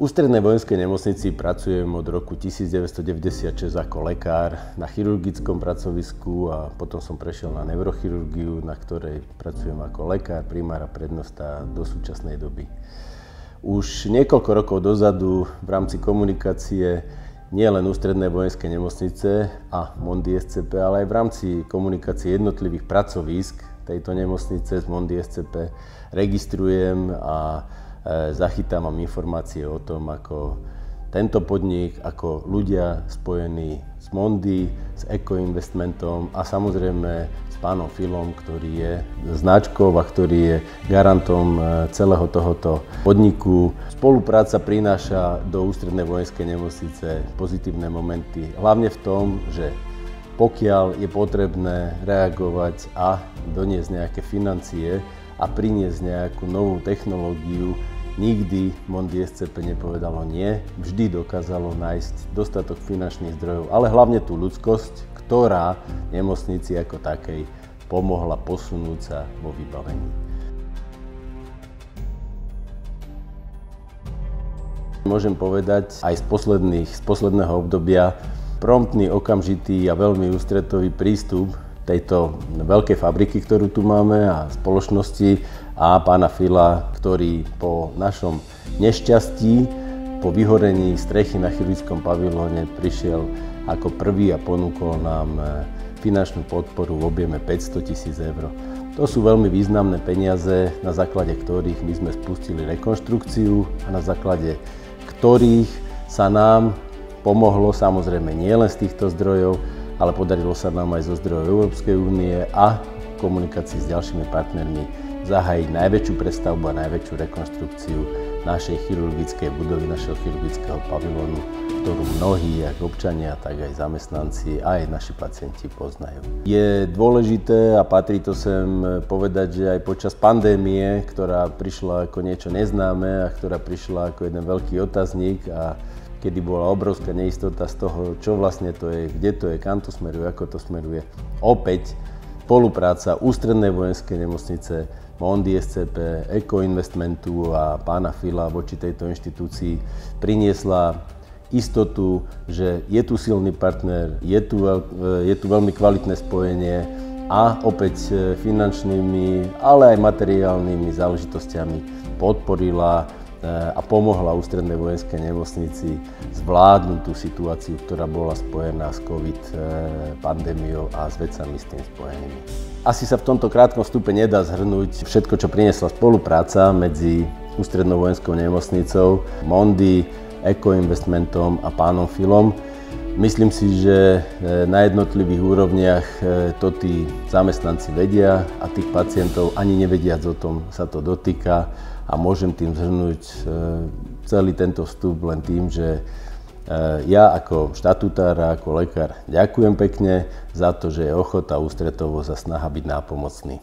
Ústrednej vojenskej nemocnici pracujem od roku 1996 ako lekár na chirurgickom pracovisku a potom som prešiel na neurochirurgiu, na ktorej pracujem ako lekár, primár a prednosta do súčasnej doby. Už niekoľko rokov dozadu v rámci komunikácie nie len Ústrednej vojenskej nemocnice a Mondi SCP, ale aj v rámci komunikácie jednotlivých pracovísk tejto nemocnice z Mondi SCP registrujem a zachytávam informácie o tom, ako tento podnik, ako ľudia spojení s Mondi, s Ekoinvestmentom a samozrejme s pánom Filom, ktorý je značkou a ktorý je garantom celého tohoto podniku. Spolupráca prináša do Ústrednej vojenskej nemocnice pozitívne momenty, hlavne v tom, že pokiaľ je potrebné reagovať a doniesť nejaké financie a priniesť nejakú novú technológiu, nikdy Mondi SCP nepovedalo nie, vždy dokázalo nájsť dostatok finančných zdrojov, ale hlavne tú ľudskosť, ktorá nemocnici ako takej pomohla posunúť sa vo vybavení. Môžem povedať aj z posledného obdobia promptný, okamžitý a veľmi ústretový prístup tejto veľkej fabriky, ktorú tu máme a spoločnosti a pána Fila, ktorý po našom nešťastí, po vyhorení strechy na chirurgickom pavilóne prišiel ako prvý a ponúkol nám finančnú podporu v objeme 500 000 eur. To sú veľmi významné peniaze, na základe ktorých my sme spustili rekonštrukciu a na základe ktorých sa nám pomohlo samozrejme nielen z týchto zdrojov, ale podarilo sa nám aj zo zdrojov Európskej únie a v komunikácii s ďalšími partnermi zahájiť najväčšiu prestavbu a najväčšiu rekonštrukciu našej chirurgickej budovy, našeho chirurgického pavilónu, ktorú mnohí, ako občania, tak aj zamestnanci, aj naši pacienti poznajú. Je dôležité a patrí to sem povedať, že aj počas pandémie, ktorá prišla ako niečo neznáme a ktorá prišla ako jeden veľký otáznik a kedy bola obrovská neistota z toho, čo vlastne to je, kde to je, kam to smeruje, ako to smeruje. Opäť spolupráca Ústrednej vojenskej nemocnice, Mondi SCP, Ekoinvestmentu a pána Fila voči tejto inštitúcii priniesla istotu, že je tu silný partner, je tu veľmi kvalitné spojenie a opäť finančnými, ale aj materiálnymi záležitosťami podporila a pomohla Ústrednej vojenskej nemocnici zvládnuť tú situáciu, ktorá bola spojená s COVID pandémiou a s vecami s tým spojenými. Asi sa v tomto krátkom vstupe nedá zhrnúť všetko, čo priniesla spolupráca medzi Ústrednou vojenskou nemocnicou, Mondi, Ekoinvestmentom a pánom Filom. Myslím si, že na jednotlivých úrovniach to tí zamestnanci vedia a tých pacientov ani nevediac o tom sa to dotýka a môžem tým zhrnúť celý tento vstup len tým, že ja ako štatutár a ako lekár ďakujem pekne za to, že je ochota, ústretovosť a snaha byť nápomocný.